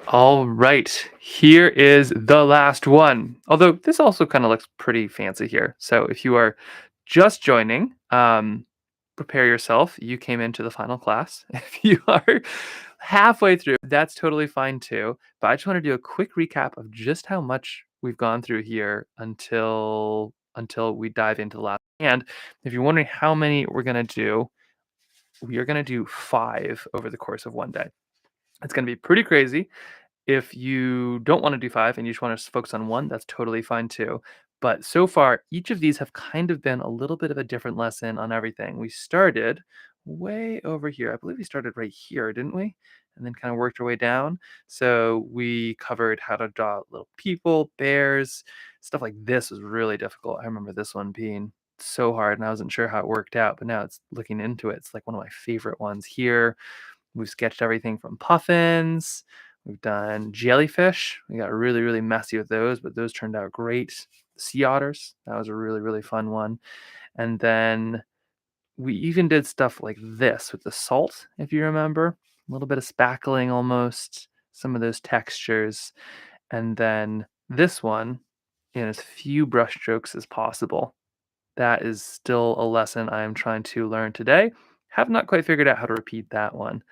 All right, here is the last one. Although this also kind of looks pretty fancy here. So if you are just joining, prepare yourself. You came into the final class. If you are halfway through, that's totally fine too. But I just want to do a quick recap of just how much we've gone through here until we dive into the last. And if you're wondering how many we're gonna do, we are gonna do 5 over the course of one day. It's gonna be pretty crazy. If you don't wanna do 5 and you just wanna focus on 1, that's totally fine too. But so far, each of these have kind of been a little bit of a different lesson on everything. We started way over here. I believe we started right here, didn't we? And then kinda worked our way down. So we covered how to draw little people, bears, stuff like this was really difficult. I remember this one being so hard, and I wasn't sure how it worked out, but now it's looking into it, it's like one of my favorite ones here. We've sketched everything from puffins. We've done jellyfish. We got really, really messy with those, but those turned out great. Sea otters. That was a really, really fun one. And then we even did stuff like this with the salt, if you remember. A little bit of spackling almost, some of those textures. And then this one in as few brushstrokes as possible. That is still a lesson I am trying to learn today. Have not quite figured out how to repeat that one.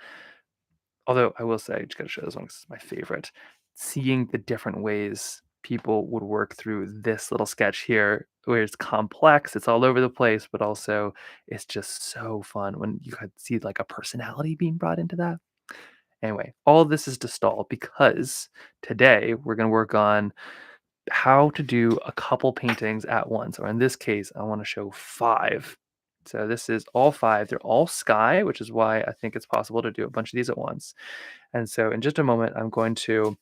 Although I will say, I just gotta show this one 'cause it's my favorite. Seeing the different ways people would work through this little sketch here, where it's complex, it's all over the place, but also it's just so fun when you could see like a personality being brought into that. Anyway, all of this is to stall because today we're gonna work on how to do a couple paintings at once, or in this case, I want to show 5. So this is all 5. They're all sky, which is why I think it's possible to do a bunch of these at once. And so in just a moment, I'm going to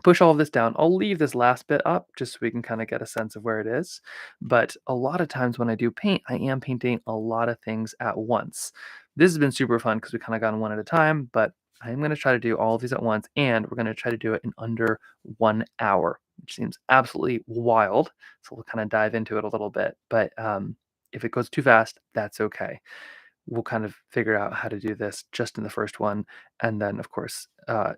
push all of this down. I'll leave this last bit up just so we can kind of get a sense of where it is. But a lot of times when I do paint, I am painting a lot of things at once. This has been super fun because we kind of gone one at a time, but I'm going to try to do all of these at once, and we're going to try to do it in under 1 hour, which seems absolutely wild. So we'll kind of dive into it a little bit. But if it goes too fast, that's okay. We'll kind of figure out how to do this just in the first one. And then, of course,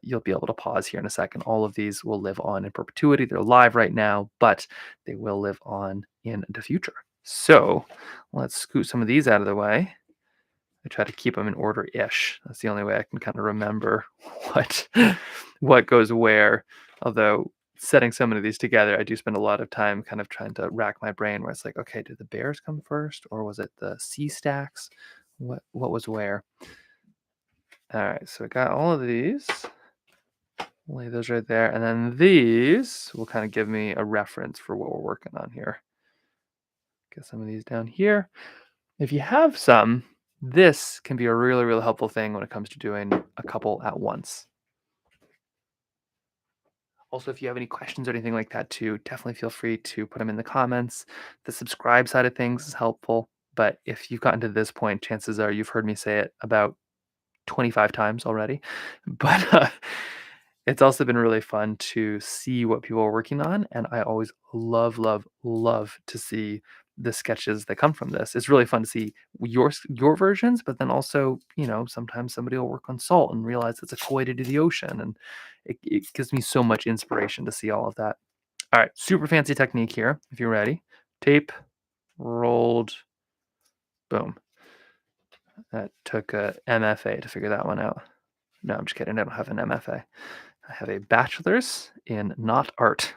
you'll be able to pause here in a second. All of these will live on in perpetuity. They're live right now, but they will live on in the future. So let's scoot some of these out of the way. I try to keep them in order-ish. That's the only way I can kind of remember what what goes where. Although setting so many of these together, I do spend a lot of time kind of trying to rack my brain where it's like, okay, did the bears come first, or was it the sea stacks? What was where? All right, so I got all of these. Lay those right there, and then these will kind of give me a reference for what we're working on here. Get some of these down here. If you have some, this can be a really, really helpful thing when it comes to doing a couple at once. Also, if you have any questions or anything like that too, definitely feel free to put them in the comments. The subscribe side of things is helpful, but if you've gotten to this point, chances are you've heard me say it about 25 times already. But it's also been really fun to see what people are working on, and I always love, love, love to see the sketches that come from this. It's really fun to see your versions, but then also, sometimes somebody will work on salt and realize it's a cool way to do the ocean, and it gives me so much inspiration to see all of that. All right, super fancy technique here. If you're ready, tape, rolled, boom. That took a MFA to figure that one out. No, I'm just kidding. I don't have an MFA. I have a bachelor's in not art,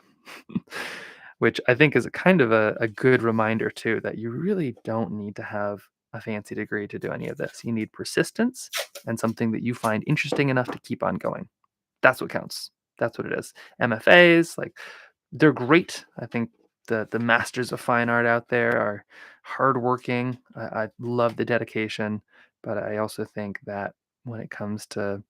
which I think is a kind of a good reminder too that you really don't need to have a fancy degree to do any of this. You need persistence and something that you find interesting enough to keep on going. That's what counts. That's what it is. MFAs, like, they're great. I think the masters of fine art out there are hardworking. I love the dedication, but I also think that when it comes to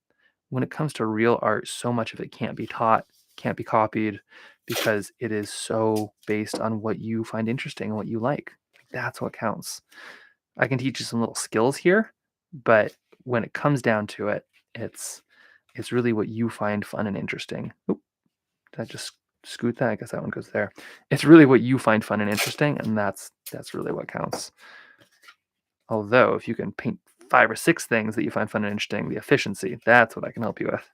real art, so much of it can't be taught, can't be copied, because it is so based on what you find interesting and what you like. That's what counts. I can teach you some little skills here, but when it comes down to it, it's really what you find fun and interesting. Oop, did I just scoot that? I guess that one goes there. It's really what you find fun and interesting, and that's really what counts. Although if you can paint 5 or 6 things that you find fun and interesting, the efficiency, that's what I can help you with.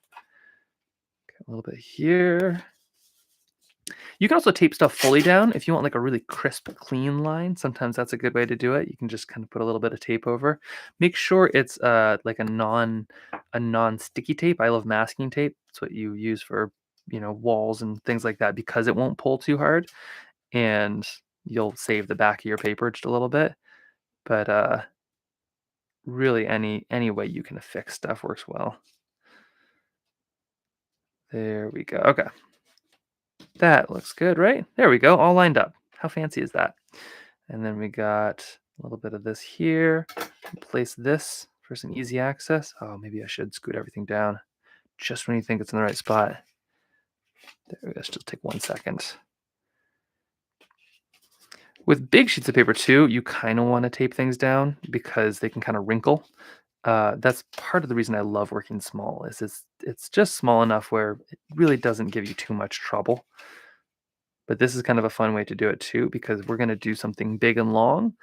A little bit here. You can also tape stuff fully down if you want like a really crisp, clean line. Sometimes that's a good way to do it. You can just kind of put a little bit of tape over. Make sure it's like a non-sticky tape. I love masking tape. It's what you use for walls and things like that because it won't pull too hard and you'll save the back of your paper just a little bit. But really, any way you can affix stuff works well. There we go. Okay. That looks good, right? There we go, all lined up. How fancy is that? And then we got a little bit of this here. Place this for some easy access. Oh, maybe I should scoot everything down just when you think it's in the right spot. There we go. Just take 1 second. With big sheets of paper too, you kind of want to tape things down because they can kind of wrinkle. That's part of the reason I love working small. Is it's just small enough where it really doesn't give you too much trouble. But this is kind of a fun way to do it too because we're going to do something big and long,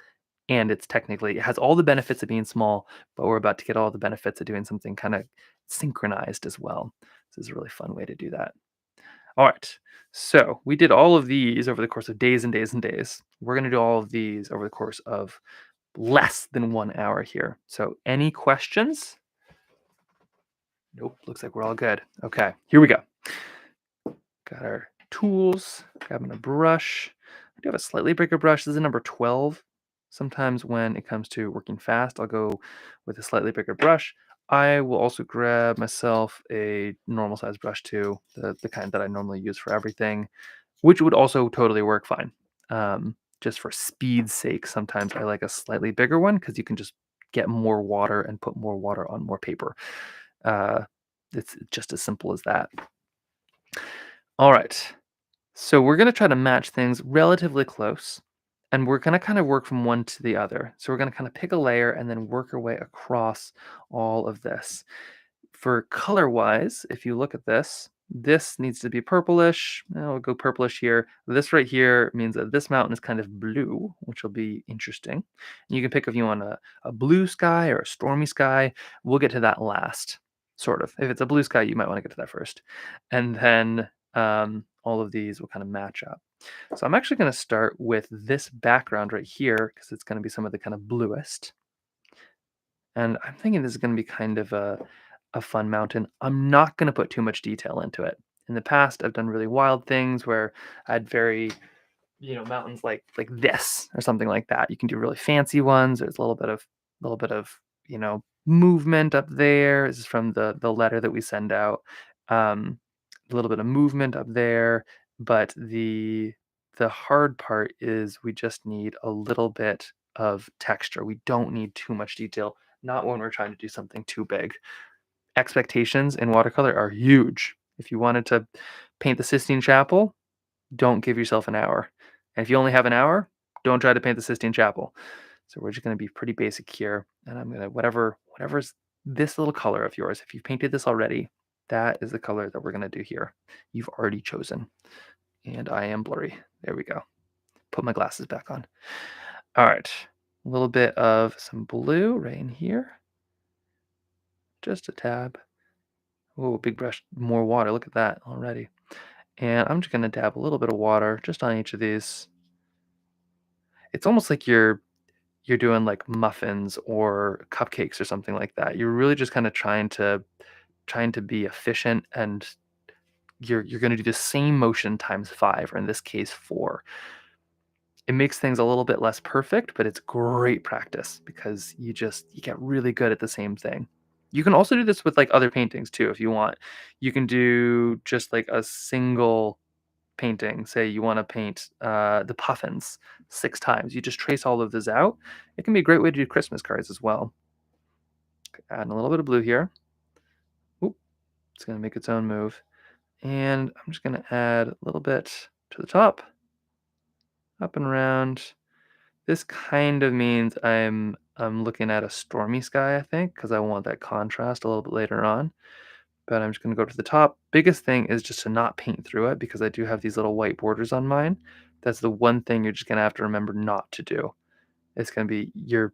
and it has all the benefits of being small, but we're about to get all the benefits of doing something kind of synchronized as well. This is a really fun way to do that. All right. So we did all of these over the course of days and days and days. We're going to do all of these over the course of less than 1 hour here. So any questions? Nope. Looks like we're all good. Okay. Here we go. Got our tools, grabbing a brush. I do have a slightly bigger brush. This is a number 12. Sometimes when it comes to working fast, I'll go with a slightly bigger brush. I will also grab myself a normal size brush too, the kind that I normally use for everything, which would also totally work fine. Just for speed's sake, sometimes I like a slightly bigger one because you can just get more water and put more water on more paper. Uh, it's just as simple as that. All right. So we're going to try to match things relatively close, and we're going to kind of work from one to the other. So we're going to kind of pick a layer and then work our way across all of this. For color wise, if you look at this needs to be purplish. We'll go purplish here. This right here means that this mountain is kind of blue, which will be interesting. And you can pick if you want a blue sky or a stormy sky. We'll get to that last, sort of. If it's a blue sky, you might want to get to that first. And then all of these will kind of match up. So I'm actually going to start with this background right here because it's going to be some of the kind of bluest. And I'm thinking this is going to be kind of a fun mountain. I'm not going to put too much detail into it. In the past, I've done really wild things where I had very, mountains like this or something like that. You can do really fancy ones. There's a little bit of movement up there. This is from the letter that we send out. A little bit of movement up there, but the hard part is we just need a little bit of texture. We don't need too much detail, not when we're trying to do something too big. Expectations in watercolor are huge. If you wanted to paint the Sistine Chapel, don't give yourself an hour. And if you only have an hour, don't try to paint the Sistine Chapel. So we're just going to be pretty basic here. And I'm going to, whatever's this little color of yours, if you've painted this already, that is the color that we're going to do here. You've already chosen. And I am blurry. There we go. Put my glasses back on. All right. A little bit of some blue right in here. Just a tab. Oh, big brush, more water. Look at that already. And I'm just going to dab a little bit of water just on each of these. It's almost like you're doing like muffins or cupcakes or something like that. You're really just kind of trying to be efficient, and you're going to do the same motion times 5, or in this case 4. It makes things a little bit less perfect, but it's great practice because you get really good at the same thing. You can also do this with like other paintings too if you want. You can do just like a single painting. Say you want to paint the puffins 6 times. You just trace all of this out. It can be a great way to do Christmas cards as well. Adding a little bit of blue here. Oop, it's going to make its own move. And I'm just going to add a little bit to the top, up and around. This kind of means I'm looking at a stormy sky, I think, because I want that contrast a little bit later on. But I'm just going to go to the top. Biggest thing is just to not paint through it because I do have these little white borders on mine. That's the one thing you're just going to have to remember not to do. It's going to be your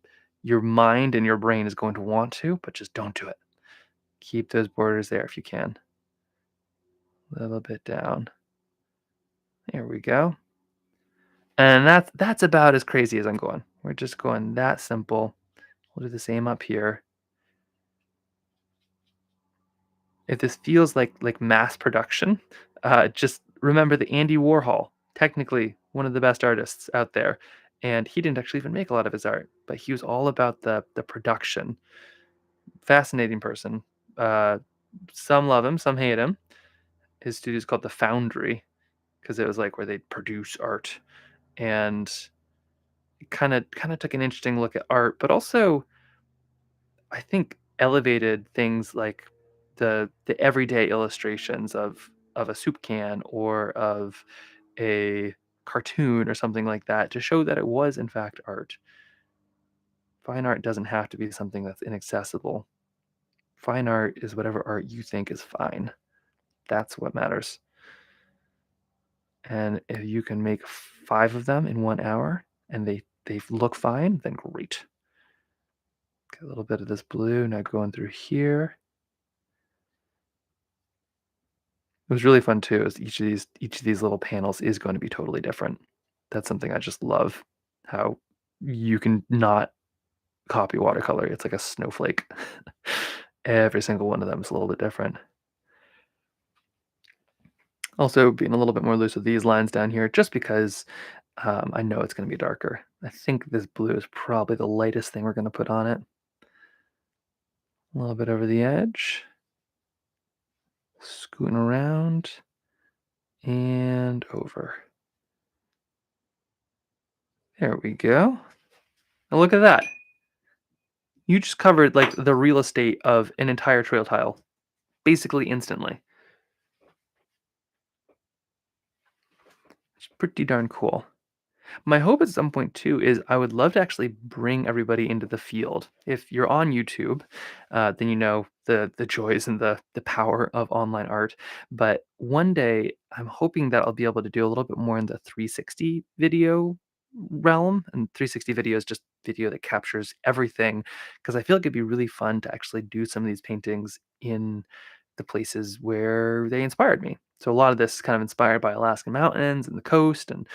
mind and your brain is going to want to, but just don't do it. Keep those borders there if you can. A little bit down. There we go. And that's about as crazy as I'm going. We're just going that simple. We'll do the same up here. If this feels like mass production, just remember that Andy Warhol, technically one of the best artists out there, and he didn't actually even make a lot of his art, but he was all about the production. Fascinating person. Uh, some love him, some hate him. His studio's called the Foundry because it was like where they'd produce art, and kind of took an interesting look at art, but also I think elevated things like the everyday illustrations of a soup can or of a cartoon or something like that to show that it was in fact art. Fine art doesn't have to be something that's inaccessible. Fine art is whatever art you think is fine. That's what matters. And if you can make 5 of them in 1 hour and they look fine, then great. Get a little bit of this blue now going through here. It was really fun too, is each of these little panels is going to be totally different. That's something I just love, how you can not copy watercolor. It's like a snowflake. Every single one of them is a little bit different. Also, being a little bit more loose with these lines down here, just because I know it's going to be darker. I think this blue is probably the lightest thing we're going to put on it. A little bit over the edge, scooting around, and over. There we go. And look at that. You just covered like the real estate of an entire trail tile basically instantly. It's pretty darn cool. My hope at some point too is I would love to actually bring everybody into the field. If you're on YouTube, then you know the joys and the power of online art. But one day, I'm hoping that I'll be able to do a little bit more in the 360 video realm. And 360 video is just video that captures everything. Because I feel like it'd be really fun to actually do some of these paintings in the places where they inspired me. So a lot of this is kind of inspired by Alaskan mountains and the coast and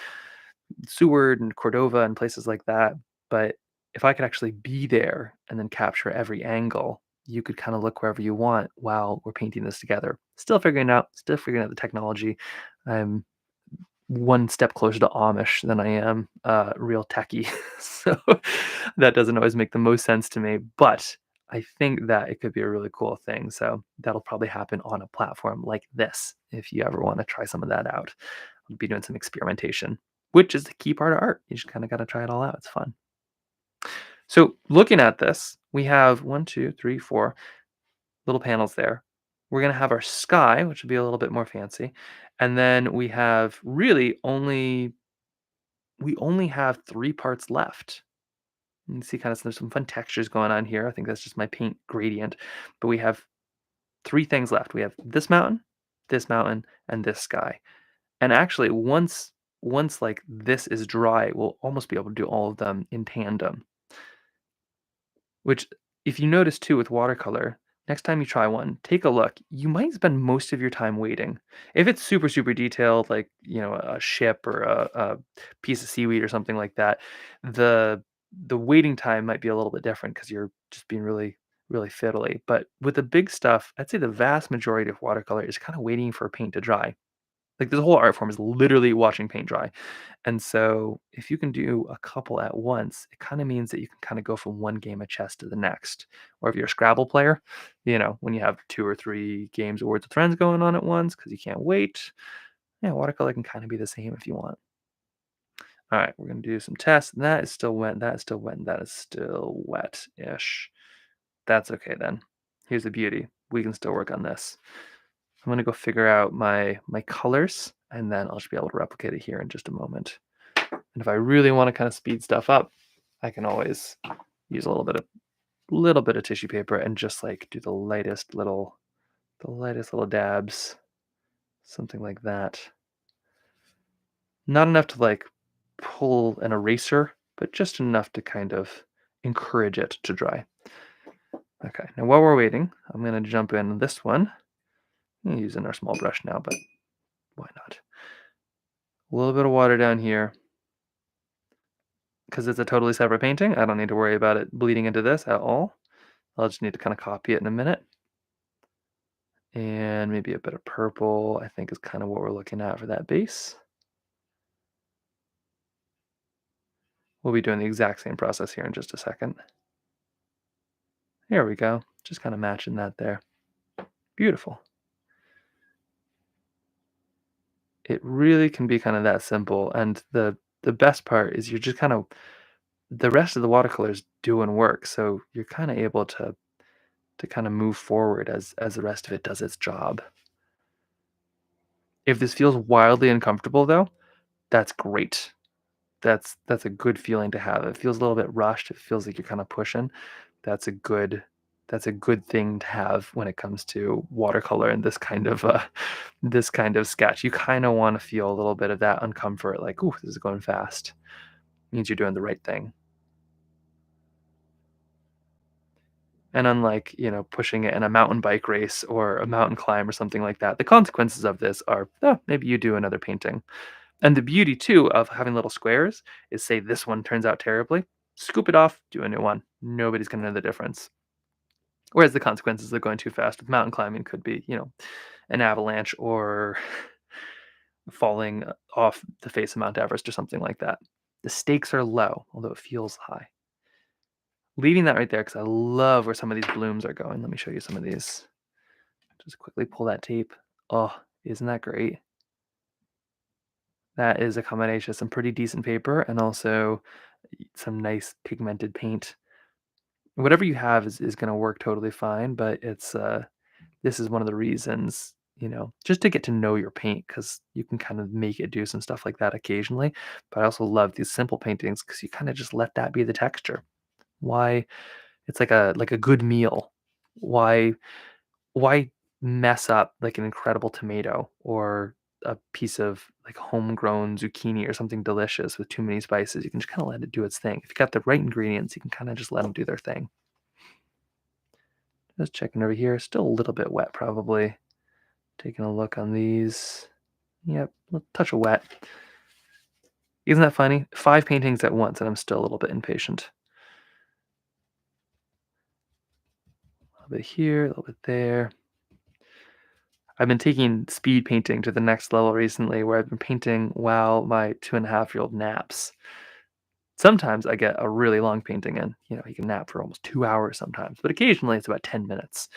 Seward and Cordova and places like that. But if I could actually be there and then capture every angle, you could kind of look wherever you want while we're painting this together. Still figuring out the technology. I'm one step closer to Amish than I am real techie. So that doesn't always make the most sense to me. But I think that it could be a really cool thing. So that'll probably happen on a platform like this if you ever want to try some of that out. I'll be doing some experimentation, which is the key part of art. You just kind of got to try it all out. It's fun. So looking at this, we have one, two, three, four little panels there. We're going to have our sky, which will be a little bit more fancy. And then we only have 3 parts left. You can see kind of there's some fun textures going on here. I think that's just my paint gradient. But we have 3 things left. We have this mountain, and this sky. And actually, once like this is dry, we'll almost be able to do all of them in tandem. Which, if you notice too with watercolor, next time you try one, take a look. You might spend most of your time waiting. If it's super, super detailed, like a ship or a piece of seaweed or something like that, the waiting time might be a little bit different because you're just being really, really fiddly. But with the big stuff, I'd say the vast majority of watercolor is kind of waiting for paint to dry. Like this whole art form is literally watching paint dry. And so if you can do a couple at once, it kind of means that you can kind of go from one game of chess to the next. Or if you're a Scrabble player, when you have 2 or 3 games of Words with Friends going on at once because you can't wait. Yeah, watercolor can kind of be the same if you want. All right, we're going to do some tests. That is still wet. That is still wet. And that is still wet-ish. That's okay then. Here's the beauty. We can still work on this. I'm gonna go figure out my colors, and then I'll just be able to replicate it here in just a moment. And if I really want to kind of speed stuff up, I can always use a little bit of tissue paper and just like do the lightest little dabs, something like that. Not enough to like pull an eraser, but just enough to kind of encourage it to dry. Okay, now while we're waiting, I'm gonna jump in this one. Using our small brush now, but why not? A little bit of water down here. Because it's a totally separate painting, I don't need to worry about it bleeding into this at all. I'll just need to kind of copy it in a minute. And maybe a bit of purple, I think is kind of what we're looking at for that base. We'll be doing the exact same process here in just a second. Here we go. Just kind of matching that there. Beautiful. It really can be kind of that simple. And the best part is you're just kind of the rest of the watercolors doing work. So you're kind of able to kind of move forward as the rest of it does its job. If this feels wildly uncomfortable though, that's great. That's a good feeling to have. It feels a little bit rushed. It feels like you're kind of pushing. That's a good that's a good thing to have when it comes to watercolor and this kind of sketch. You kind of want to feel a little bit of that uncomfort, like, "Ooh, this is going fast." Means you're doing the right thing. And unlike, pushing it in a mountain bike race or a mountain climb or something like that, the consequences of this are, oh, maybe you do another painting. And the beauty too of having little squares is, say this one turns out terribly, scoop it off, do a new one. Nobody's gonna know the difference. Whereas the consequences of going too fast with mountain climbing could be, an avalanche or falling off the face of Mount Everest or something like that. The stakes are low, although it feels high. Leaving that right there because I love where some of these blooms are going. Let me show you some of these. Just quickly pull that tape. Oh, isn't that great? That is a combination of some pretty decent paper and also some nice pigmented paint. Whatever you have is going to work totally fine, but this is one of the reasons, just to get to know your paint because you can kind of make it do some stuff like that occasionally. But I also love these simple paintings because you kind of just let that be the texture. Why it's like a good meal. Why why mess up like an incredible tomato or a piece of like homegrown zucchini or something delicious with too many spices? You can just kind of let it do its thing. If you got the right ingredients, you can kind of just let them do their thing. Just checking over here, still a little bit wet probably. Taking a look on these. Yep, a touch of wet. Isn't that funny? 5 paintings at once and I'm still a little bit impatient. A little bit here, a little bit there. I've been taking speed painting to the next level recently where I've been painting while my 2.5-year-old naps. Sometimes I get a really long painting in. You can nap for almost 2 hours sometimes, but occasionally it's about 10 minutes.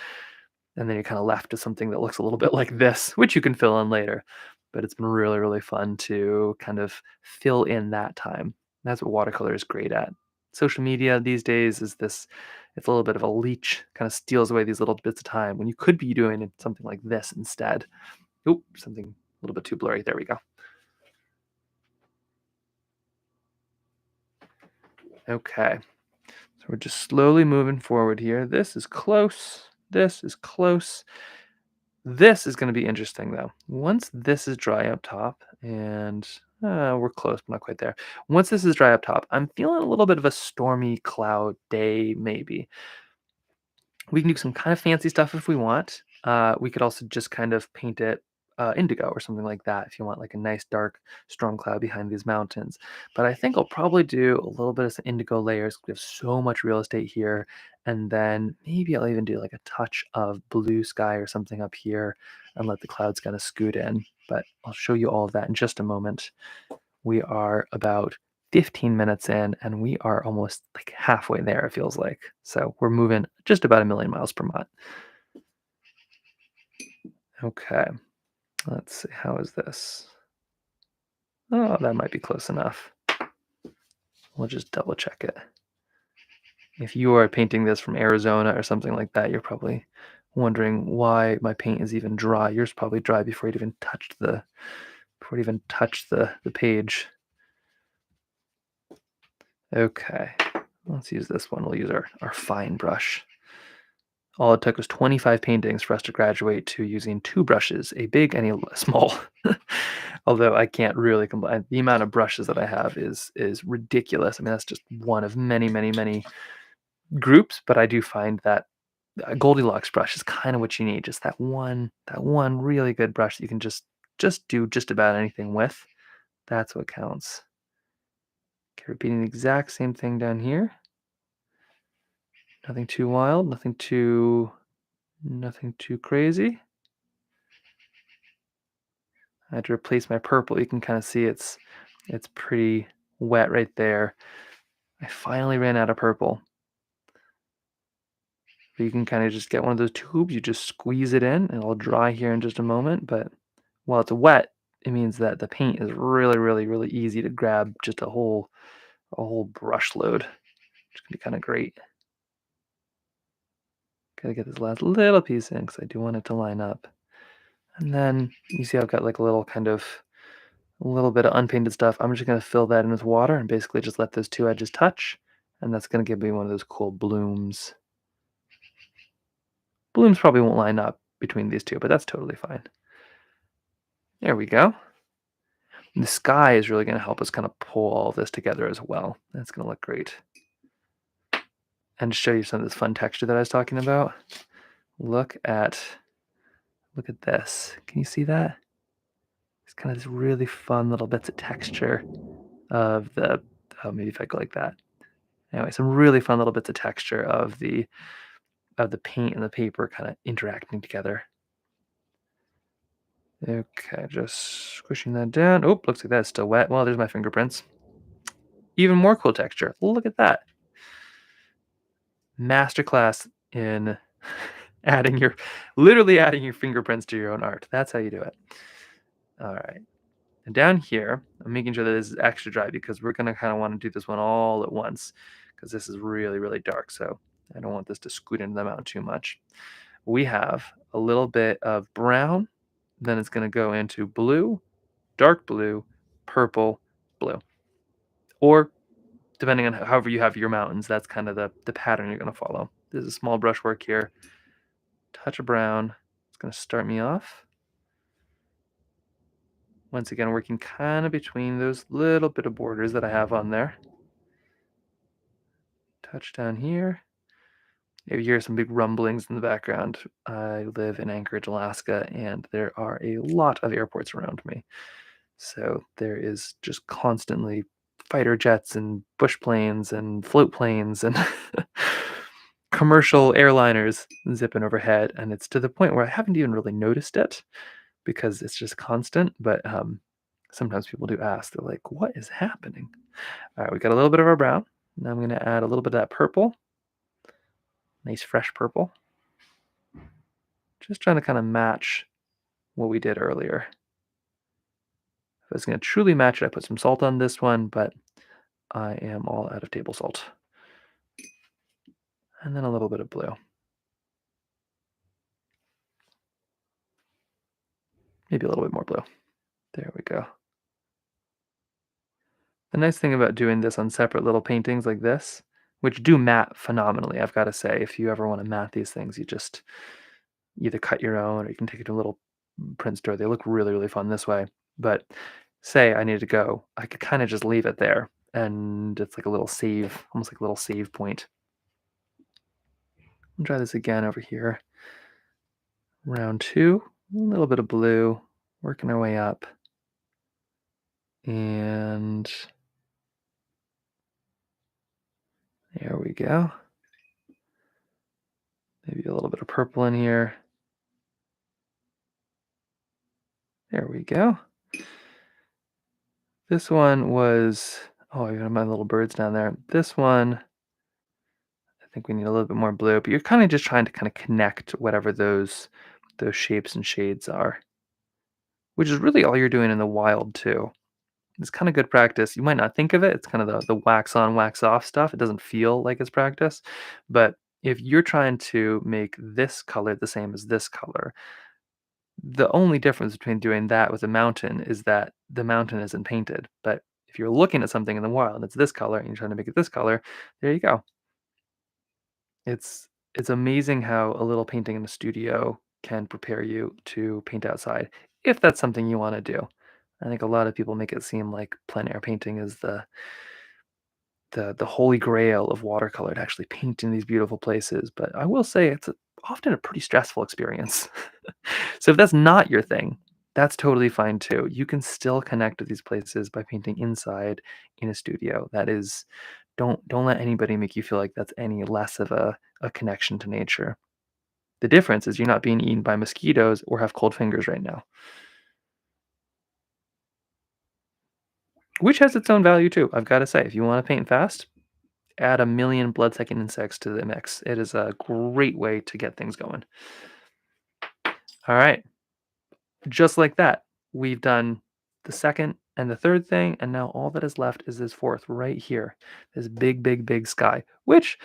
And then you're kind of left to something that looks a little bit like this, which you can fill in later. But it's been really, really fun to kind of fill in that time. That's what watercolor is great at. Social media these days it's a little bit of a leech, kind of steals away these little bits of time when you could be doing something like this instead. Oop, something a little bit too blurry. There we go. Okay. So we're just slowly moving forward here. This is close. This is close. This is going to be interesting though. Once this is dry up top, and we're close, but not quite there. Once this is dry up top, I'm feeling a little bit of a stormy cloud day, maybe. We can do some kind of fancy stuff if we want. We could also just kind of paint it indigo or something like that if you want like a nice dark storm cloud behind these mountains. But I think I'll probably do a little bit of some indigo layers. We have so much real estate here. And then maybe I'll even do like a touch of blue sky or something up here and let the clouds kind of scoot in. But I'll show you all of that in just a moment. We are about 15 minutes in and we are almost like halfway there, it feels like. So we're moving just about a million miles per month. Okay, let's see. How is this? Oh, that might be close enough. We'll just double check it. If you are painting this from Arizona or something like that, you're probably wondering why my paint is even dry. Yours probably dry before it even touched the page. Okay, let's use this one. We'll use our fine brush. All it took was 25 paintings for us to graduate to using 2 brushes, a big and a small. Although I can't really combine. The amount of brushes that I have is ridiculous. I mean, that's just one of many, many, many groups, but I do find that a Goldilocks brush is kind of what you need. Just that one really good brush that you can just do just about anything with. That's what counts. Okay, repeating the exact same thing down here. Nothing too wild, nothing too crazy. I had to replace my purple. You can kind of see it's pretty wet right there. I finally ran out of purple. But you can kind of just get one of those tubes, you just squeeze it in, and it'll dry here in just a moment. But while it's wet, it means that the paint is really, really, really easy to grab just a whole brush load, which can be kind of great. Gotta get this last little piece in because I do want it to line up. And then you see I've got like a little bit of unpainted stuff. I'm just gonna fill that in with water and basically just let those two edges touch. And that's gonna give me one of those cool blooms. Blooms probably won't line up between these two, but that's totally fine. There we go. And the sky is really gonna help us kind of pull all of this together as well. That's gonna look great. And to show you some of this fun texture that I was talking about, look at look at this. Can you see that? It's kind of this really fun little bits of texture of the maybe if I go like that. Anyway, some really fun little bits of texture of the paint and the paper kind of interacting together. Okay, just squishing that down. Oh, looks like that's still wet. Well, there's my fingerprints. Even more cool texture. Look at that. Masterclass in adding your literally adding your fingerprints to your own art. That's how you do it. All right. And down here, I'm making sure that this is extra dry because we're gonna kind of want to do this one all at once because this is really, really dark. So I don't want this to scoot into the mountain too much. We have a little bit of brown, then it's gonna go into blue, dark blue, purple, blue. Or depending on however you have your mountains, that's kind of the pattern you're gonna follow. There's a small brushwork here, touch of brown. It's gonna start me off. Once again, working kind of between those little bit of borders that I have on there. Touch down here. Maybe you hear some big rumblings in the background. I live in Anchorage, Alaska, and there are a lot of airports around me. So there is just constantly fighter jets and bush planes and float planes and commercial airliners zipping overhead. And it's to the point where I haven't even really noticed it because it's just constant. But sometimes people do ask, they're like, what is happening? All right, we got a little bit of our brown. Now I'm going to add a little bit of that purple. Nice fresh purple. Just trying to kind of match what we did earlier. If I was going to truly match it, I put some salt on this one, but I am all out of table salt. And then a little bit of blue. Maybe a little bit more blue. There we go. The nice thing about doing this on separate little paintings like this, which do matte phenomenally, I've got to say, if you ever want to matte these things, you just either cut your own or you can take it to a little print store. They look really, really fun this way. But say I need to go, I could kind of just leave it there. And it's like a little save, almost like a little save point. I'll try this again over here. Round two, a little bit of blue, working our way up. And there we go. Maybe a little bit of purple in here. There we go. This one was, oh, I got my little birds down there. This one, I think we need a little bit more blue, but you're kind of just trying to kind of connect whatever those shapes and shades are, which is really all you're doing in the wild too. It's kind of good practice. You might not think of it. It's kind of the wax on, wax off stuff. It doesn't feel like it's practice. But if you're trying to make this color the same as this color, the only difference between doing that with a mountain is that the mountain isn't painted. But if you're looking at something in the wild and it's this color and you're trying to make it this color, there you go. It's amazing how a little painting in a studio can prepare you to paint outside if that's something you want to do. I think a lot of people make it seem like plein air painting is the holy grail of watercolor to actually paint in these beautiful places, but I will say it's often a pretty stressful experience. So if that's not your thing, that's totally fine too. You can still connect with these places by painting inside in a studio. That is, don't let anybody make you feel like that's any less of a connection to nature. The difference is you're not being eaten by mosquitoes or have cold fingers right now, which has its own value too. I've got to say, if you want to paint fast, add a million blood-sucking insects to the mix. It is a great way to get things going. All right, just like that, we've done the second and the third thing, and now all that is left is this fourth right here, this big, big, big sky, which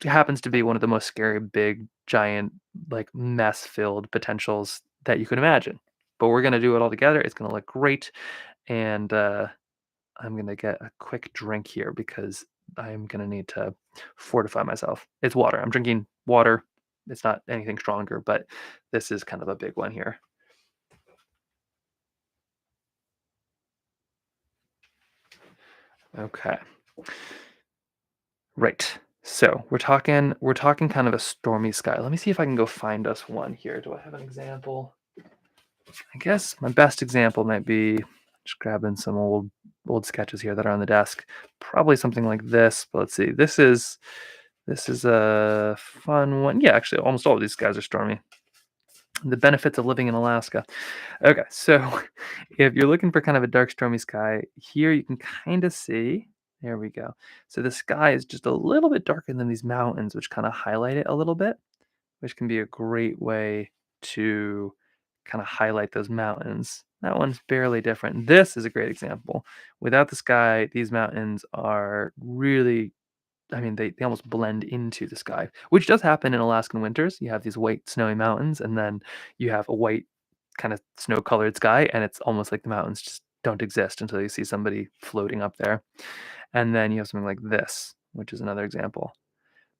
happens to be one of the most scary, big, giant, like mess-filled potentials that you can imagine. But we're gonna do it all together. It's gonna look great, and I'm gonna get a quick drink here because I'm gonna need to fortify myself. It's water. I'm drinking water. It's not anything stronger, but this is kind of a big one here. Okay. Right. So we're talking kind of a stormy sky. Let me see if I can go find us one here. Do I have an example? I guess my best example might be just grabbing some old sketches here that are on the desk. Probably something like this, but let's see. This is a fun one. Yeah, actually almost all of these guys are stormy. The benefits of living in Alaska. Okay, so if you're looking for kind of a dark, stormy sky, here you can kind of see. There we go. So the sky is just a little bit darker than these mountains, which kind of highlight it a little bit, which can be a great way to kind of highlight those mountains. That one's barely different. This is a great example. Without the sky, these mountains are really, I mean, they almost blend into the sky, which does happen in Alaskan winters. You have these white snowy mountains, and then you have a white kind of snow-colored sky, and it's almost like the mountains just don't exist until you see somebody floating up there. And then you have something like this, which is another example.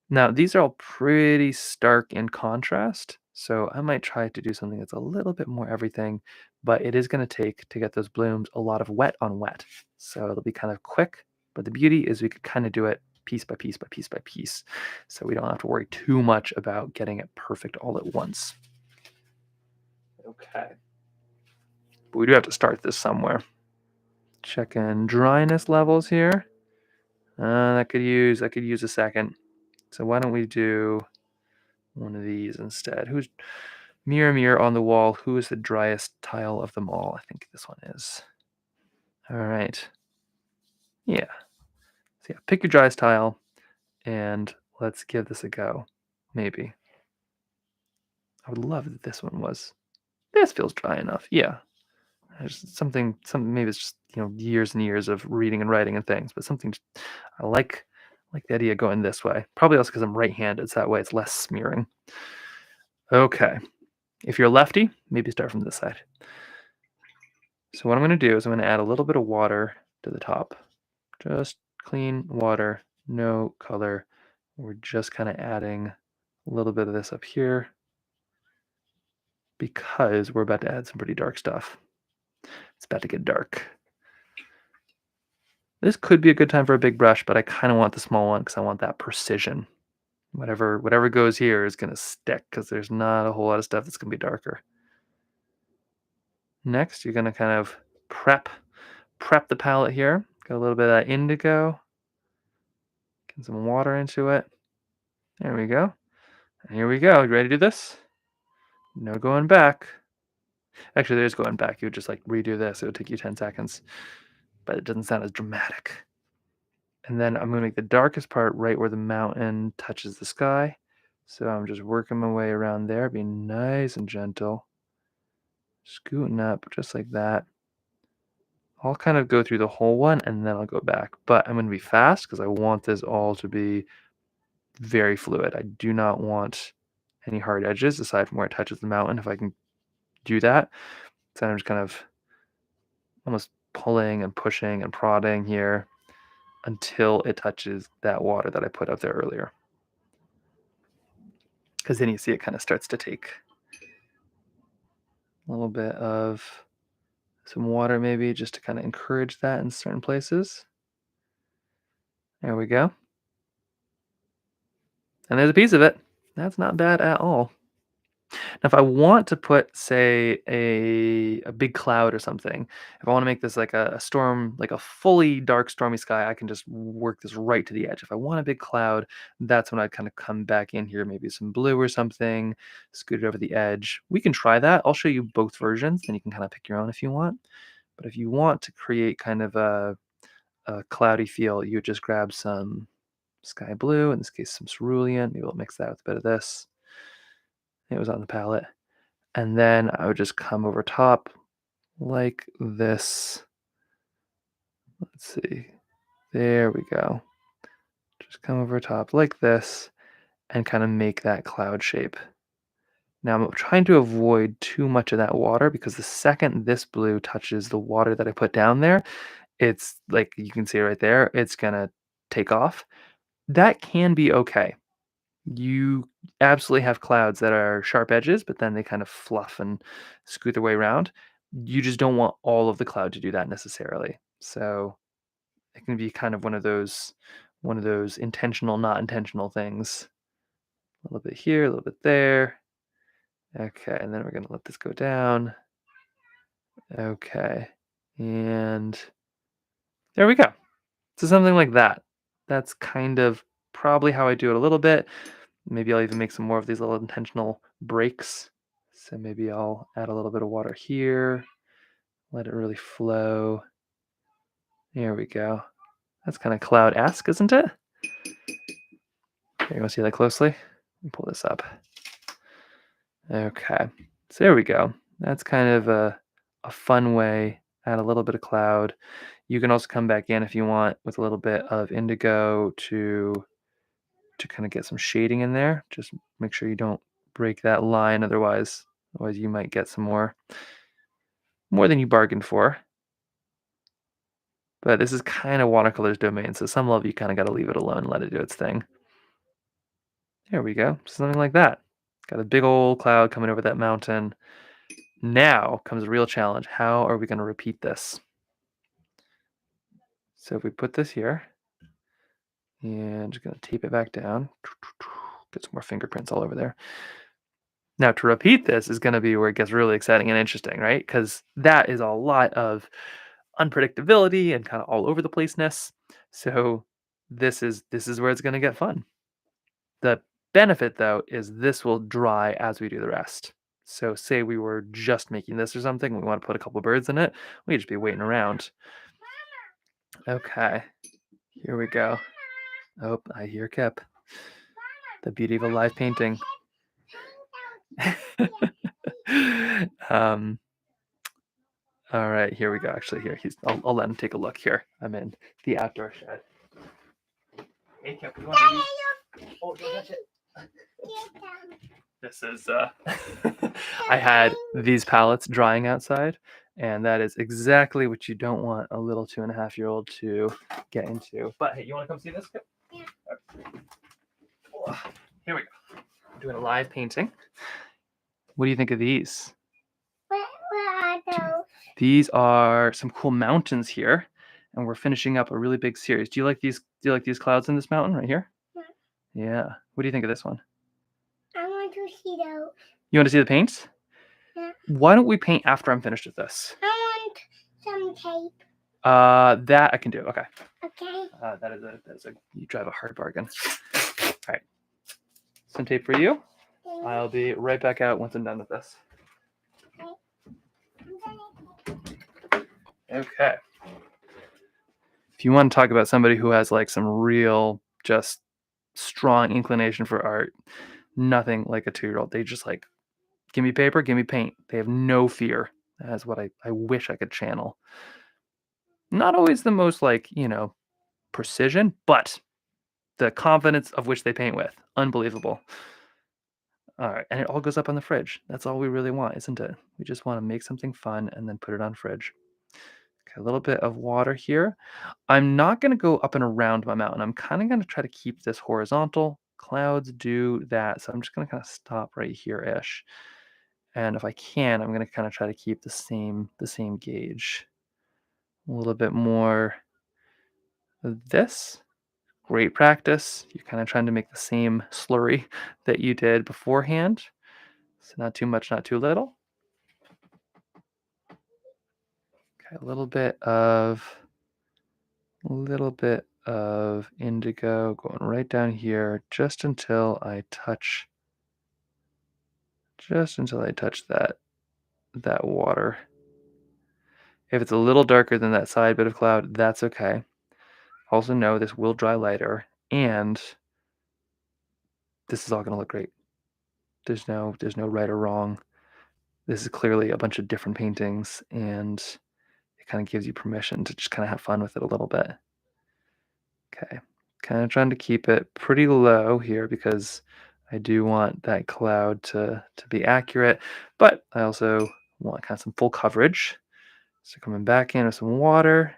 Now, these are all pretty stark in contrast, so I might try to do something that's a little bit more everything, but it is going to take to get those blooms a lot of wet on wet. So it'll be kind of quick, but the beauty is we could kind of do it piece by piece by piece by piece. So we don't have to worry too much about getting it perfect all at once. Okay. But we do have to start this somewhere. Check in dryness levels here. I could use a second. So why don't we do one of these instead? Who's mirror mirror on the wall? Who is the driest tile of them all? I think this one is. All right. Yeah. So yeah, pick your driest tile and let's give this a go. Maybe. I would love that this one was. This feels dry enough. Yeah. There's something. Maybe it's just years and years of reading and writing and things, but something. I like the idea of going this way. Probably also because I'm right-handed, so that way it's less smearing. Okay. If you're a lefty, maybe start from this side. So what I'm going to do is I'm going to add a little bit of water to the top. Just clean water, no color. We're just kind of adding a little bit of this up here because we're about to add some pretty dark stuff. It's about to get dark. This could be a good time for a big brush, but I kind of want the small one because I want that precision. Whatever goes here is going to stick because there's not a whole lot of stuff that's going to be darker. Next, you're going to kind of prep the palette here. Got a little bit of that indigo. Get some water into it. There we go. And here we go. You ready to do this? No going back. Actually, there is going back. You would just like redo this. It would take you 10 seconds, but it doesn't sound as dramatic. And then I'm going to make the darkest part right where the mountain touches the sky. So I'm just working my way around there, being nice and gentle. Scooting up just like that. I'll kind of go through the whole one and then I'll go back. But I'm going to be fast because I want this all to be very fluid. I do not want any hard edges aside from where it touches the mountain. If I can do that, so I'm just kind of almost pulling and pushing and prodding here until it touches that water that I put up there earlier. Because then you see it kind of starts to take a little bit of some water maybe just to kind of encourage that in certain places. There we go. And there's a piece of it. That's not bad at all. Now, if I want to put, say, a big cloud or something, if I want to make this like a storm, like a fully dark, stormy sky, I can just work this right to the edge. If I want a big cloud, that's when I'd kind of come back in here, maybe some blue or something, scoot it over the edge. We can try that. I'll show you both versions, then you can kind of pick your own if you want. But if you want to create kind of a cloudy feel, you would just grab some sky blue, in this case, some cerulean. Maybe we'll mix that with a bit of this. It was on the palette. And then I would just come over top like this. Let's see. There we go. Just come over top like this and kind of make that cloud shape. Now I'm trying to avoid too much of that water because the second this blue touches the water that I put down there, it's like you can see right there, it's gonna take off. That can be okay. You absolutely have clouds that are sharp edges, but then they kind of fluff and scoot their way around. You just don't want all of the cloud to do that necessarily. So it can be kind of one of those intentional, not intentional things. A little bit here, a little bit there. Okay, and then we're gonna let this go down. Okay, and there we go. So something like that. That's kind of probably how I do it a little bit. Maybe I'll even make some more of these little intentional breaks. So maybe I'll add a little bit of water here, let it really flow. There we go. That's kind of cloud-esque, isn't it? Here, you want to see that closely? Let me pull this up. Okay, so there we go. That's kind of a fun way, add a little bit of cloud. You can also come back in if you want with a little bit of indigo to kind of get some shading in there. Just make sure you don't break that line, otherwise you might get some more than you bargained for. But this is kind of watercolor's domain, so some level you kind of got to leave it alone and let it do its thing. There we go, something like that. Got a big old cloud coming over that mountain. Now comes a real challenge. How are we going to repeat this? So if we put this here, and just going to tape it back down, get some more fingerprints all over there. Now to repeat this is going to be where it gets really exciting and interesting, right? Because that is a lot of unpredictability and kind of all over the placeness. So this is where it's going to get fun. The benefit though is this will dry as we do the rest. So say we were just making this or something, we want to put a couple birds in it, we'd just be waiting around. Okay, here we go. Oh, I hear Kip. The beauty of a live painting. um, all right, here we go. Actually, here I'll let him take a look. Here, I'm in the outdoor shed. Hey, Kip, you want to use? Oh, don't touch it. This is I had these palettes drying outside, and that is exactly what you don't want a little 2.5-year-old to get into. But hey, you want to come see this? Yeah. Okay. Here we go. I'm doing a live painting. What do you think of these? What are those? These are some cool mountains here, and we're finishing up a really big series. Do you like these? Do you like these clouds in this mountain right here? Yeah. Yeah. What do you think of this one? I want to see those. You want to see the paints? Yeah. Why don't we paint after I'm finished with this? I want some tape. That I can do. Okay. Okay. That is a you drive a hard bargain. All right. Some tape for you. I'll be right back out once I'm done with this. Okay. If you want to talk about somebody who has like some real, just strong inclination for art, nothing like a 2-year-old. They just like, give me paper, give me paint. They have no fear. That's what I wish I could channel. Not always the most like, precision, but the confidence of which they paint with. Unbelievable. All right. And it all goes up on the fridge. That's all we really want, isn't it? We just want to make something fun and then put it on fridge. Okay, a little bit of water here. I'm not going to go up and around my mountain. I'm kind of going to try to keep this horizontal. Clouds do that. So I'm just going to kind of stop right here-ish. And if I can, I'm going to kind of try to keep the same gauge. A little bit more of this. great practice. You're kind of trying to make the same slurry that you did beforehand. So not too much, not too little. Okay, a little bit of indigo going right down here just until I touch that water. If it's a little darker than that side bit of cloud, that's okay. Also know this will dry lighter, and this is all gonna look great. There's no right or wrong. This is clearly a bunch of different paintings, and it kind of gives you permission to just kind of have fun with it a little bit. Okay, kind of trying to keep it pretty low here because I do want that cloud to be accurate, but I also want kind of some full coverage. So coming back in with some water,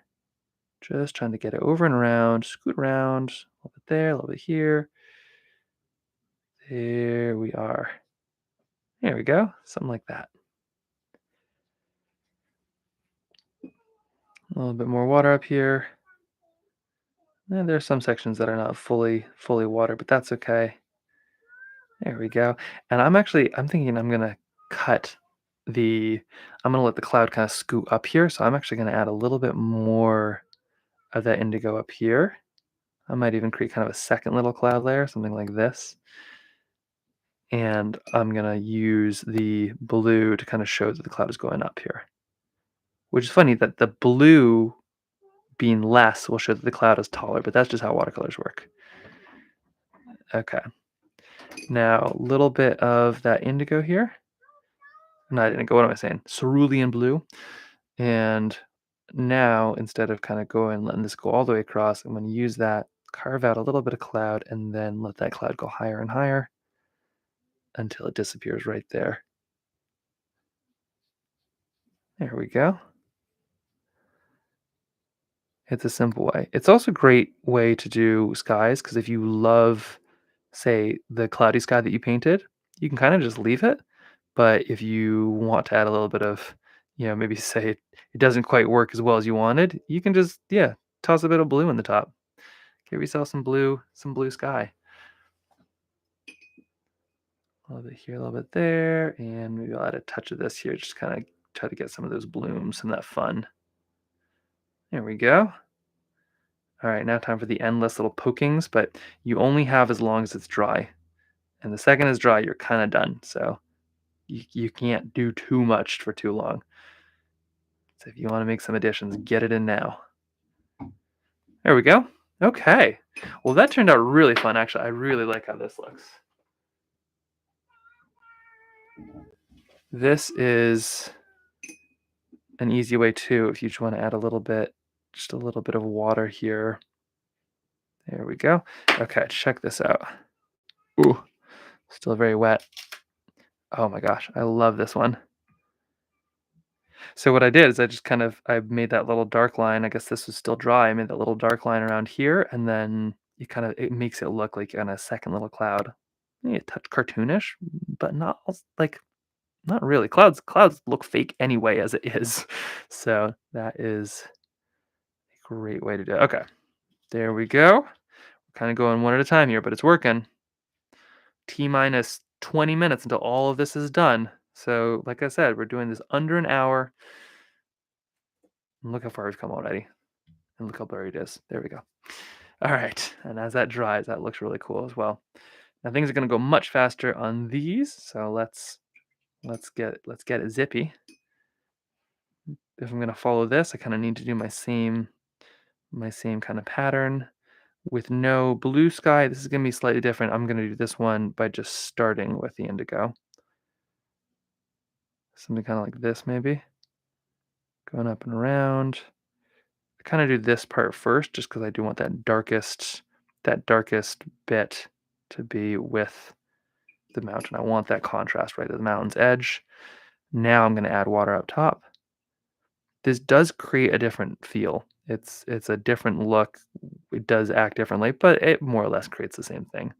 just trying to get it over and around, scoot around, a little bit there, a little bit here. There we are. There we go, something like that. A little bit more water up here. And there are some sections that are not fully water, but that's okay. There we go. And I'm thinking cut the I'm gonna let the cloud kind of scoot up here. So I'm actually gonna add a little bit more of that indigo up here. I might even create kind of a second little cloud layer, something like this. And I'm gonna use the blue to kind of show that the cloud is going up here. Which is funny that the blue being less will show that the cloud is taller, but that's just how watercolors work. Okay. Now, a little bit of that indigo here. Not indigo, what am I saying? Cerulean blue. And now, instead of kind of letting this go all the way across, I'm going to use that, carve out a little bit of cloud, and then let that cloud go higher and higher until it disappears right there. There we go. It's a simple way. It's also a great way to do skies because if you love, say, the cloudy sky that you painted, you can kind of just leave it. But if you want to add a little bit of, maybe say it doesn't quite work as well as you wanted, you can just, yeah, toss a bit of blue in the top. Give yourself some blue sky. A little bit here, a little bit there, and maybe I'll add a touch of this here, just kind of try to get some of those blooms, some of that fun. There we go. All right, now time for the endless little pokings, but you only have as long as it's dry. And the second it's dry, you're kind of done. So you can't do too much for too long. So if you want to make some additions, get it in now. There we go. Okay. Well, that turned out really fun, actually. I really like how this looks. This is an easy way too, if you just want to add just a little bit of water here. There we go. Okay, check this out. Ooh, still very wet. Oh my gosh, I love this one. So what I did is I made that little dark line. I guess this was still dry. I made that little dark line around here, and then it makes it look like on a second little cloud. Maybe a touch cartoonish, but not really. Clouds look fake anyway as it is. So that is a great way to do it. Okay, there we go. We're kind of going one at a time here, but it's working. T minus 20 minutes until all of this is done. So like I said, we're doing this under an hour. And look how far we've come already. And look how blurry it is. There we go. All right. And as that dries, that looks really cool as well. Now things are going to go much faster on these. So let's get it zippy. If I'm going to follow this, I kind of need to do my same kind of pattern with no blue sky. This is going to be slightly different. I'm going to do this one by just starting with the indigo. Something kind of like this maybe. Going up and around. I kind of do this part first just because I do want that darkest bit to be with the mountain. I want that contrast right at the mountain's edge. Now I'm going to add water up top. This does create a different feel. It's a different look. It does act differently, but it more or less creates the same thing.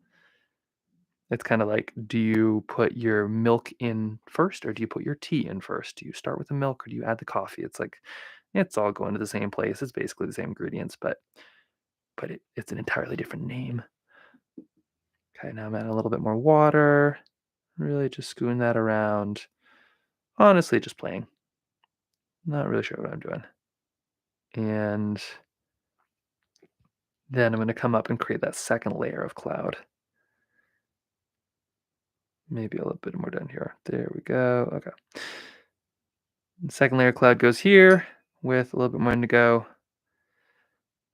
It's kind of like, do you put your milk in first or do you put your tea in first? Do you start with the milk or do you add the coffee? It's like, it's all going to the same place. It's basically the same ingredients, but but it's an entirely different name. Okay, now I'm adding a little bit more water. Really just scooting that around. Honestly, just playing. Not really sure what I'm doing. And then I'm going to come up and create that second layer of cloud. Maybe a little bit more down here. There we go. Okay. The second layer of cloud goes here with a little bit more indigo.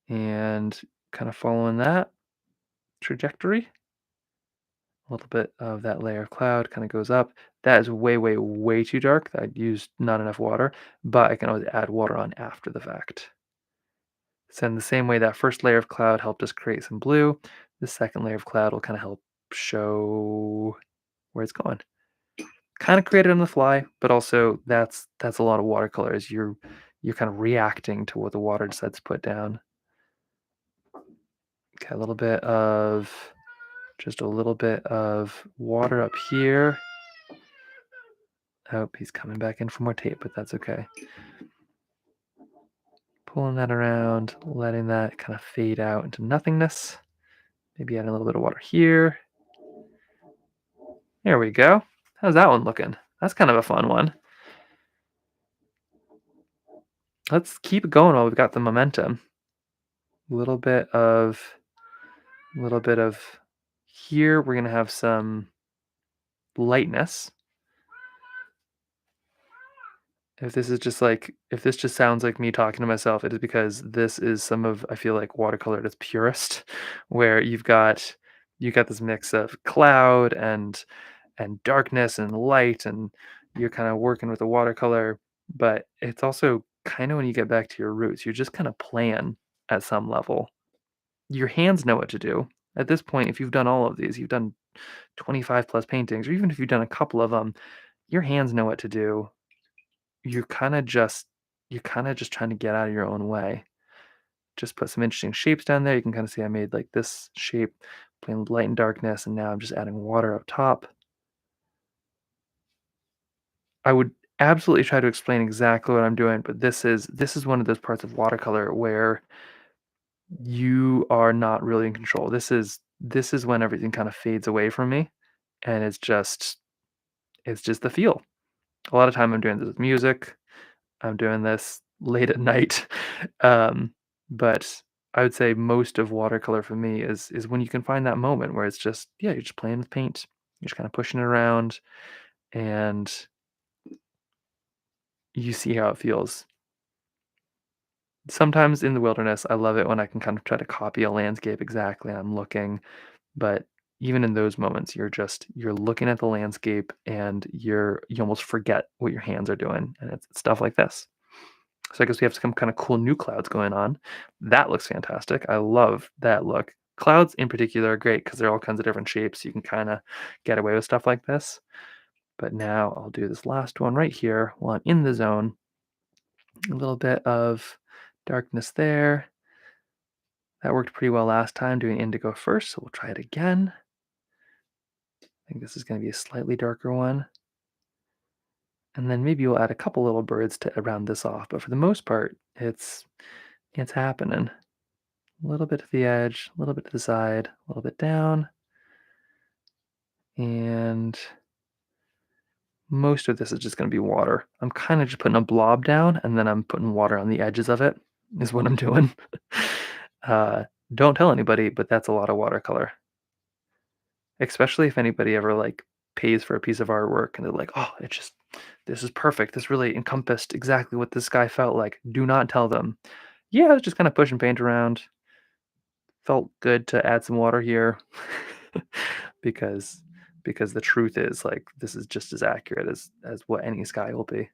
And kind of following that trajectory. A little bit of that layer of cloud kind of goes up. That is way, way, way too dark. I used not enough water, but I can always add water on after the fact. So in the same way that first layer of cloud helped us create some blue, the second layer of cloud will kind of help show where it's going. Kind of create it on the fly, but also that's a lot of watercolors. You're kind of reacting to what the water decides to put down. Okay, just a little bit of water up here. Oh, he's coming back in for more tape, but that's okay. Pulling that around, letting that kind of fade out into nothingness. Maybe add a little bit of water here. There we go. How's that one looking? That's kind of a fun one. Let's keep it going while we've got the momentum. A little bit of here. We're gonna have some lightness. If this just sounds like me talking to myself, it is because this is some of I feel like watercolor at its purest, where you got this mix of cloud and darkness and light, and you're kind of working with the watercolor, but it's also kind of when you get back to your roots, you're just kind of playing at some level. Your hands know what to do. At this point, if you've done all of these, you've done 25 plus paintings, or even if you've done a couple of them, your hands know what to do. You're kind of just you're kind of just trying to get out of your own way. Just put some interesting shapes down there. You can kind of see I made like this shape, playing with light and darkness, and now I'm just adding water up top. I would absolutely try to explain exactly what I'm doing, but this is one of those parts of watercolor where you are not really in control. This is when everything kind of fades away from me, and it's just the feel. A lot of time I'm doing this with music. I'm doing this late at night. Um, but I would say most of watercolor for me is when you can find that moment where it's just yeah, you're just playing with paint. You're just kind of pushing it around and you see how it feels. Sometimes in the wilderness, I love it when I can kind of try to copy a landscape exactly. I'm looking, but even in those moments, you're looking at the landscape and you almost forget what your hands are doing, and it's stuff like this. So I guess we have some kind of cool new clouds going on. That looks fantastic. I love that look. Clouds in particular are great because they're all kinds of different shapes. You can kind of get away with stuff like this. But now I'll do this last one right here while I'm in the zone. A little bit of darkness there. That worked pretty well last time doing indigo first, so we'll try it again. I think this is going to be a slightly darker one. And then maybe we'll add a couple little birds to round this off, but for the most part, it's happening. A little bit to the edge, a little bit to the side, a little bit down, and most of this is just going to be water. I'm kind of just putting a blob down, and then I'm putting water on the edges of it, is what I'm doing. uh, don't tell anybody, but that's a lot of watercolor. Especially if anybody ever like pays for a piece of artwork and they're like, "Oh, this is perfect. This really encompassed exactly what this guy felt like." Do not tell them. Yeah, I was just kind of pushing paint around. Felt good to add some water here because the truth is like this is just as accurate as what any sky will be.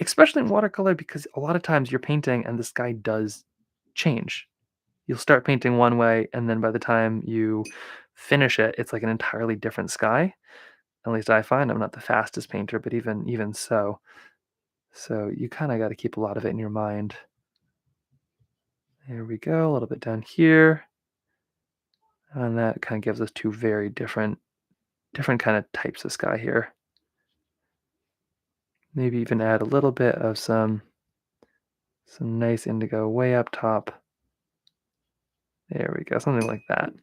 Especially in watercolor because a lot of times you're painting and the sky does change. You'll start painting one way and then by the time you finish it, it's like an entirely different sky. At least I find I'm not the fastest painter, but even so. So you kind of got to keep a lot of it in your mind. There we go, a little bit down here. And that kind of gives us two very different kind of types of sky here. Maybe even add a little bit of some nice indigo way up top. There we go, something like that.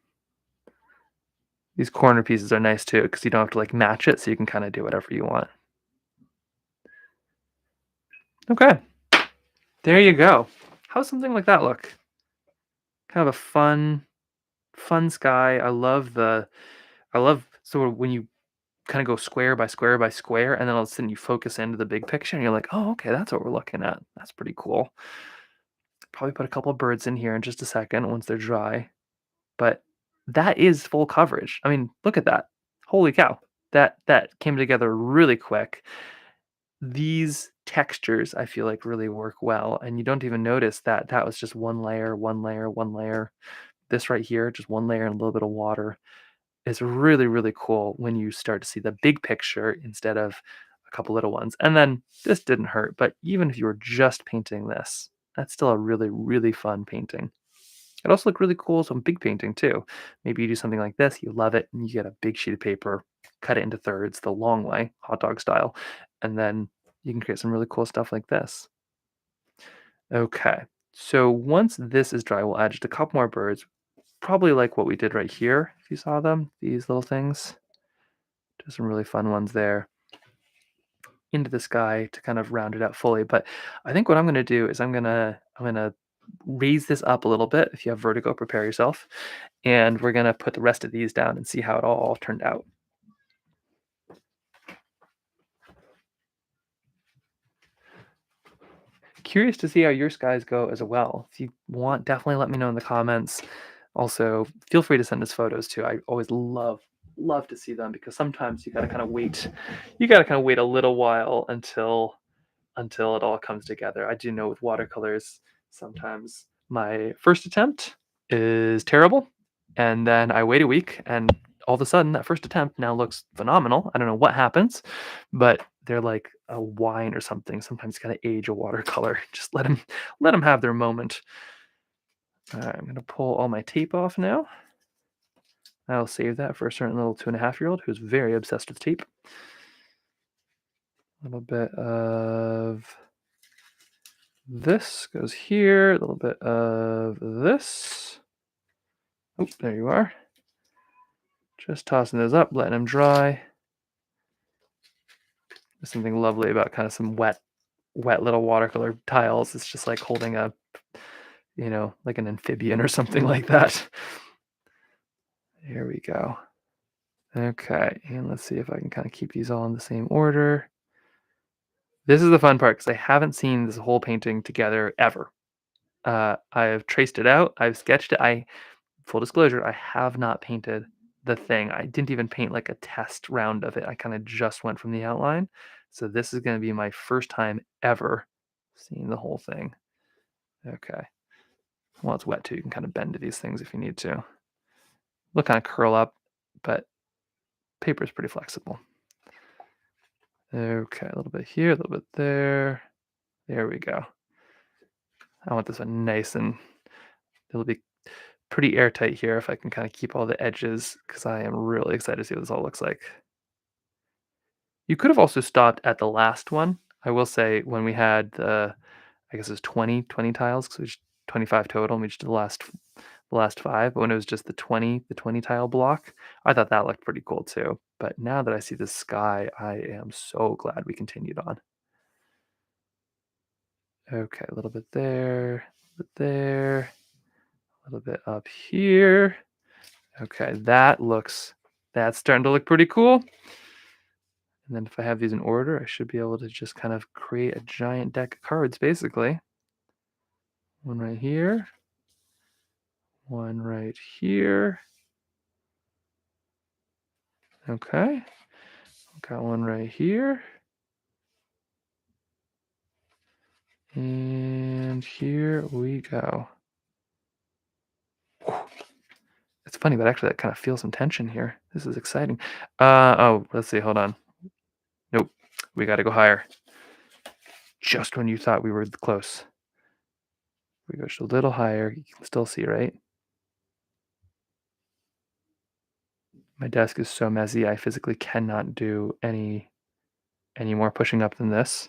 These corner pieces are nice too because you don't have to, like, match it, so you can kinda do whatever you want. Okay, there you go. How's something like that look? Kind of a fun sky. I love sort of when you kinda go square by square by square, and then all of a sudden you focus into the big picture, and you're like, "Oh, okay, that's what we're looking at. That's pretty cool." Probably put a couple of birds in here in just a second once they're dry, but that is full coverage. I mean, look at that. Holy cow. That came together really quick. These textures, I feel like, really work well, and you don't even notice that that was just one layer, one layer, one layer. This right here, just one layer and a little bit of water. Is really, really cool when you start to see the big picture instead of a couple little ones. And then this didn't hurt, but even if you were just painting this, that's still a really, really fun painting. It also looked really cool as some big painting too. Maybe you do something like this, you love it, and you get a big sheet of paper, cut it into thirds the long way, hot dog style, and then you can create some really cool stuff like this. Okay, so once this is dry, we'll add just a couple more birds, probably like what we did right here, if you saw them, these little things. Just some really fun ones there into the sky to kind of round it out fully. But I think what I'm gonna do is I'm gonna raise this up a little bit. If you have vertigo, prepare yourself. And we're gonna put the rest of these down and see how it all turned out. Curious to see how your skies go as well. If you want, definitely let me know in the comments. Also, feel free to send us photos too. I always love to see them because sometimes you gotta kind of wait a little while until it all comes together. I do know with watercolors, sometimes my first attempt is terrible, and then I wait a week, and all of a sudden, that first attempt now looks phenomenal. I don't know what happens, but they're like a wine or something. Sometimes gotta age a watercolor. Just let them have their moment. All right, I'm gonna pull all my tape off now. I'll save that for a certain little 2.5-year-old who's very obsessed with tape. A little bit of this goes here, a little bit of this. Oh, there you are. Just tossing those up, letting them dry. There's something lovely about kind of some wet little watercolor tiles. It's just like holding a, like an amphibian or something like that. Here we go. Okay, and let's see if I can kind of keep these all in the same order. This is the fun part because I haven't seen this whole painting together ever. I have traced it out. I've sketched it. Full disclosure, I have not painted the thing. I didn't even paint like a test round of it. I kind of just went from the outline. So this is going to be my first time ever seeing the whole thing. Okay. Well, it's wet too. You can kind of bend to these things if you need to. Look kind of curl up, but paper is pretty flexible. Okay, a little bit here, a little bit there. There we go. I want this one nice and it'll be pretty airtight here if I can kind of keep all the edges because I am really excited to see what this all looks like. You could have also stopped at the last one. I will say when we had I guess it was 20 tiles, because it was 25 total, and we just did the last 5, but when it was just the 20 tile block, I thought that looked pretty cool too. But now that I see the sky, I am so glad we continued on. Okay, a little bit there, a little bit there, a little bit up here. Okay, that's starting to look pretty cool. And then if I have these in order, I should be able to just kind of create a giant deck of cards, basically. One right here, one right here. Okay, got one right here. And here we go. It's funny, but actually I kind of feel some tension here. This is exciting. Oh, let's see, hold on. Nope, we gotta go higher. Just when you thought we were close. We go just a little higher. You can still see, right? My desk is so messy, I physically cannot do any more pushing up than this.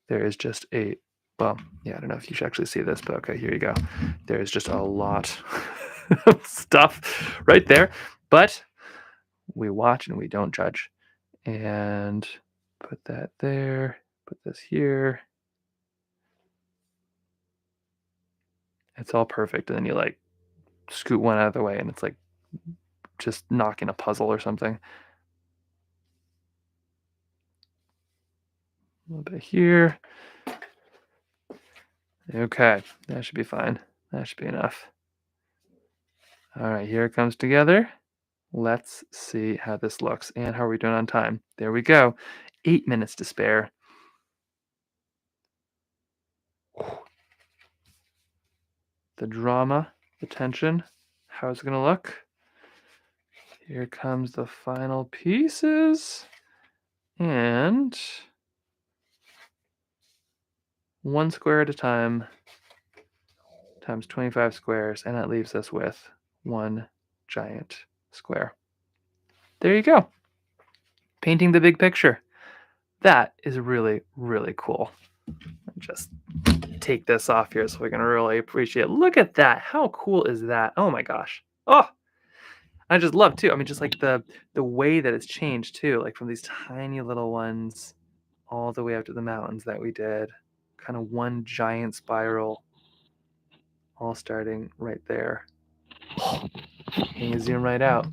There is just well, yeah, I don't know if you should actually see this, but okay, here you go. There is just a lot, stuff right there. But we watch and we don't judge. And put that there, put this here. It's all perfect. And then you like scoot one out of the way and it's like just knocking a puzzle or something. A little bit here. Okay, that should be fine. That should be enough. All right, here it comes together. Let's see how this looks and how are we doing on time. There we go. 8 minutes to spare. The drama, the tension. How's it gonna look? Here comes the final pieces. And one square at a time times 25 squares, and that leaves us with one giant square. There you go. Painting the big picture. That is really, really cool. Just take this off here so we can really appreciate it. Look at that. How cool is that? Oh my gosh. Oh, I just love too. I mean, just like the way that it's changed too, like from these tiny little ones all the way up to the mountains that we did. Kind of one giant spiral, all starting right there. And you zoom right out.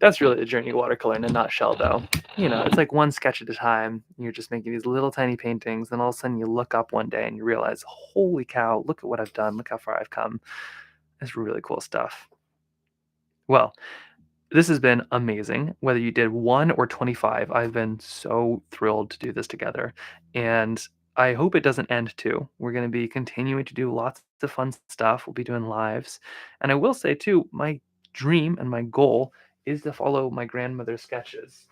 That's really the journey of watercolor in a nutshell, though. You know, it's like one sketch at a time. You're just making these little tiny paintings, then all of a sudden you look up one day and you realize, holy cow, look at what I've done. Look how far I've come. It's really cool stuff. Well, this has been amazing. Whether you did 1 or 25, I've been so thrilled to do this together, and I hope it doesn't end too. We're gonna be continuing to do lots of fun stuff. We'll be doing lives, and I will say too, my dream and my goal is to follow my grandmother's sketches.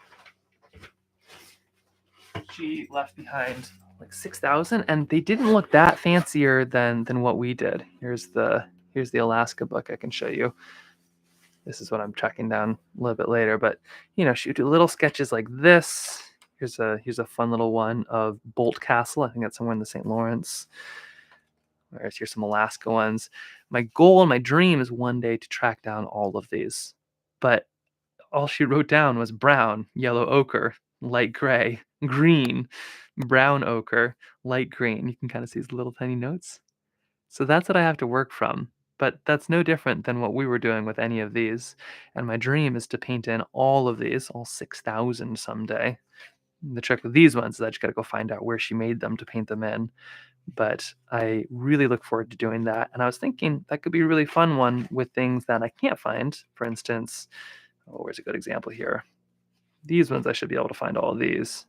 She left behind like 6,000, and they didn't look that fancier than what we did. Here's the Alaska book I can show you. This is what I'm tracking down a little bit later, but you know, she would do little sketches like this. Here's a fun little one of Bolt Castle. I think that's somewhere in the St. Lawrence. Whereas here's some Alaska ones. My goal and my dream is one day to track down all of these. But all she wrote down was brown, yellow ochre, light gray, green, brown ochre, light green. You can kind of see these little tiny notes. So that's what I have to work from. But that's no different than what we were doing with any of these. And my dream is to paint in all of these, all 6,000 someday. The trick with these ones is I just got to go find out where she made them to paint them in. But I really look forward to doing that. And I was thinking that could be a really fun one with things that I can't find. For instance, oh, where's a good example here? These ones, I should be able to find all of these.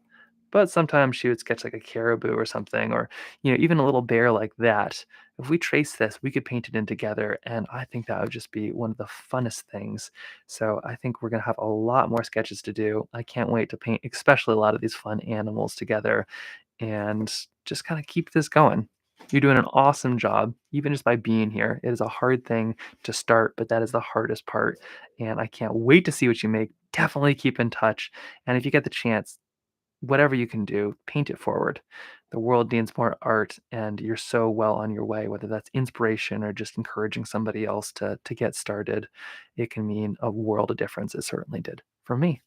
But sometimes she would sketch like a caribou or something, or even a little bear like that. If we trace this, we could paint it in together, and I think that would just be one of the funnest things. So I think we're gonna have a lot more sketches to do. I can't wait to paint, especially a lot of these fun animals together, and just kind of keep this going. You're doing an awesome job, even just by being here. It is a hard thing to start, but that is the hardest part. And I can't wait to see what you make. Definitely keep in touch. And if you get the chance, whatever you can do, paint it forward. The world needs more art, and you're so well on your way, whether that's inspiration or just encouraging somebody else to get started. It can mean a world of difference. It certainly did for me.